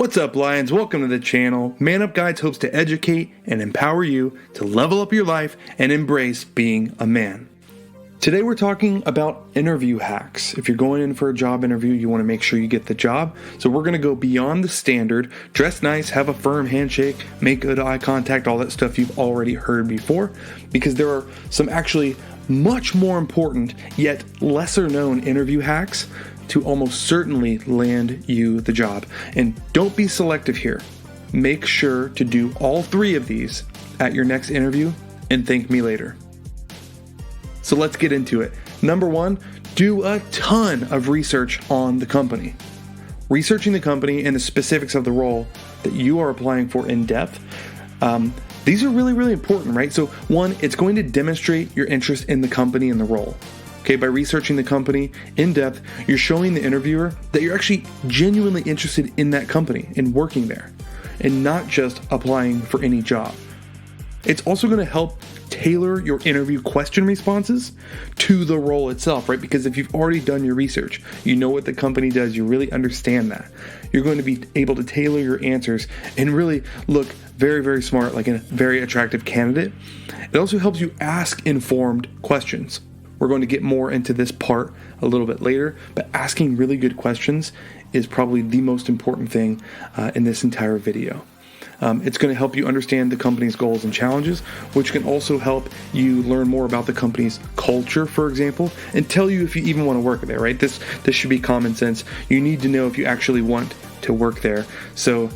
What's up, Lions? Welcome to the channel. Man Up Guides hopes to educate and empower you to level up your life and embrace being a man. Today we're talking about interview hacks. If you're going in for a job interview, you want to make sure you get the job. So we're going to go beyond the standard, dress nice, have a firm handshake, make good eye contact, all that stuff you've already heard before, because there are some actually much more important yet lesser known interview hacks to almost certainly land you the job. And don't be selective here. Make sure to do all three of these at your next interview and thank me later. So let's get into it. Number one, do a ton of research on the company. Researching the company and the specifics of the role that you are applying for in depth. These are really, really important, right? So one, it's going to demonstrate your interest in the company and the role. Okay, by researching the company in depth, you're showing the interviewer that you're actually genuinely interested in that company and working there, and not just applying for any job. It's also going to help tailor your interview question responses to the role itself, right? Because if you've already done your research, you know what the company does, you really understand that. You're going to be able to tailor your answers and really look very, very smart, like a very attractive candidate. It also helps you ask informed questions. We're going to get more into this part a little bit later, but asking really good questions is probably the most important thing in this entire video. It's going to help you understand the company's goals and challenges, which can also help you learn more about the company's culture, for example, and tell you if you even want to work there, right? This should be common sense. You need to know if you actually want to work there. So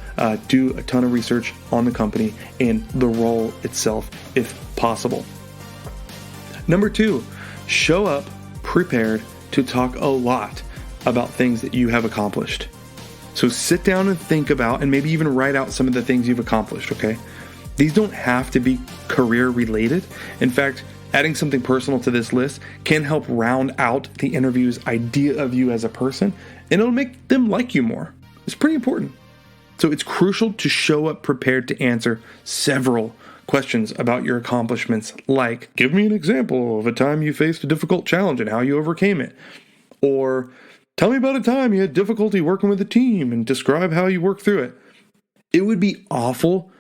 do a ton of research on the company and the role itself, if possible. Number two, show up prepared to talk a lot about things that you have accomplished. So sit down and think about, and maybe even write out some of the things you've accomplished, okay? These don't have to be career related. In fact, adding something personal to this list can help round out the interview's idea of you as a person, and it'll make them like you more. It's pretty important. So it's crucial to show up prepared to answer several questions about your accomplishments, like, give me an example of a time you faced a difficult challenge and how you overcame it. Or, tell me about a time you had difficulty working with a team and describe how you worked through it. It would be awful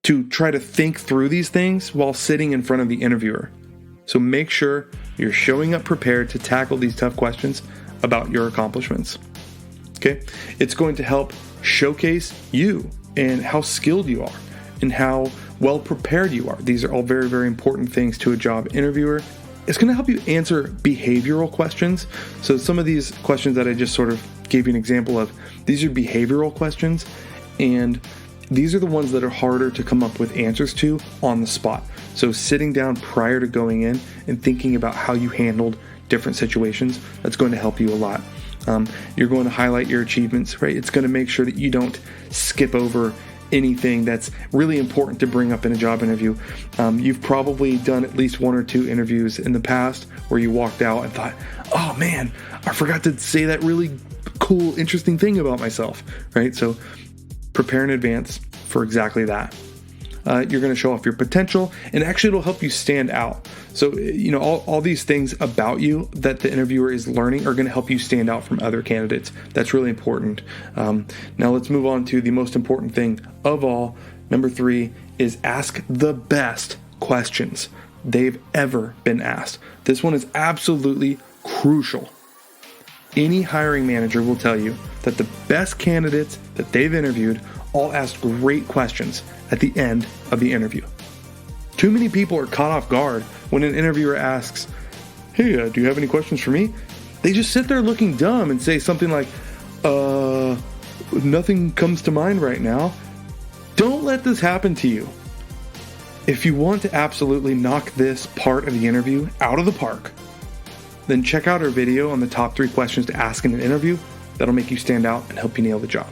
to try to think through these things while sitting in front of the interviewer. So make sure you're showing up prepared to tackle these tough questions about your accomplishments. Okay? It's going to help showcase you and how skilled you are and how well prepared you are. These are all very, very important things to a job interviewer. It's going to help you answer behavioral questions. So some of these questions that I just sort of gave you an example of, these are behavioral questions, and these are the ones that are harder to come up with answers to on the spot. So sitting down prior to going in and thinking about how you handled different situations, that's going to help you a lot. You're going to highlight your achievements, right? It's going to make sure that you don't skip over anything that's really important to bring up in a job interview. You've probably done at least one or two interviews in the past where you walked out and thought, oh man, I forgot to say that really cool, interesting thing about myself, right? So prepare in advance for exactly that. You're going to show off your potential, and actually it'll help you stand out. So, all these things about you that the interviewer is learning are going to help you stand out from other candidates. That's really important. Now let's move on to the most important thing of all. Number three is ask the best questions they've ever been asked. This one is absolutely crucial. Any hiring manager will tell you that the best candidates that they've interviewed all ask great questions at the end of the interview. Too many people are caught off guard when an interviewer asks, hey, do you have any questions for me? They just sit there looking dumb and say something like, nothing comes to mind right now. Don't let this happen to you. If you want to absolutely knock this part of the interview out of the park, then check out our video on the top 3 questions to ask in an interview. That'll make you stand out and help you nail the job.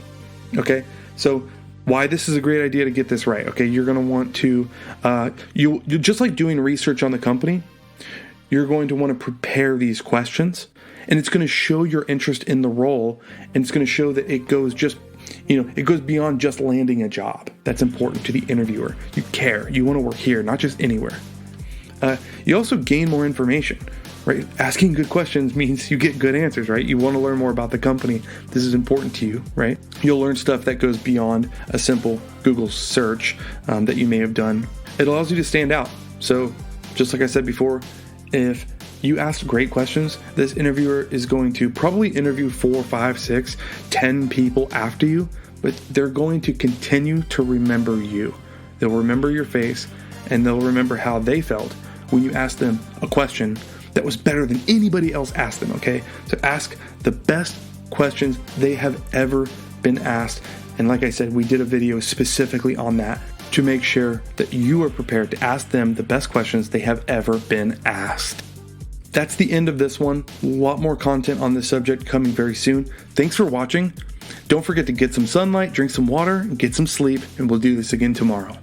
Okay, so why this is a great idea to get this right. Okay, you're going to want to, you just like doing research on the company, you're going to want to prepare these questions, and it's going to show your interest in the role, and it's going to show that it goes it goes beyond just landing a job. That's important to the interviewer. You care. You want to work here, not just anywhere. You also gain more information. right? Asking good questions means you get good answers, right? You want to learn more about the company. This is important to you, right? You'll learn stuff that goes beyond a simple Google search that you may have done. It allows you to stand out. So just like I said before, if you ask great questions, this interviewer is going to probably interview 4, 5, 6, 10 people after you, but they're going to continue to remember you. They'll remember your face, and they'll remember how they felt when you asked them a question that was better than anybody else asked them, okay? So ask the best questions they have ever been asked. And like I said, we did a video specifically on that to make sure that you are prepared to ask them the best questions they have ever been asked. That's the end of this one. A lot more content on this subject coming very soon. Thanks for watching. Don't forget to get some sunlight, drink some water, and get some sleep, and we'll do this again tomorrow.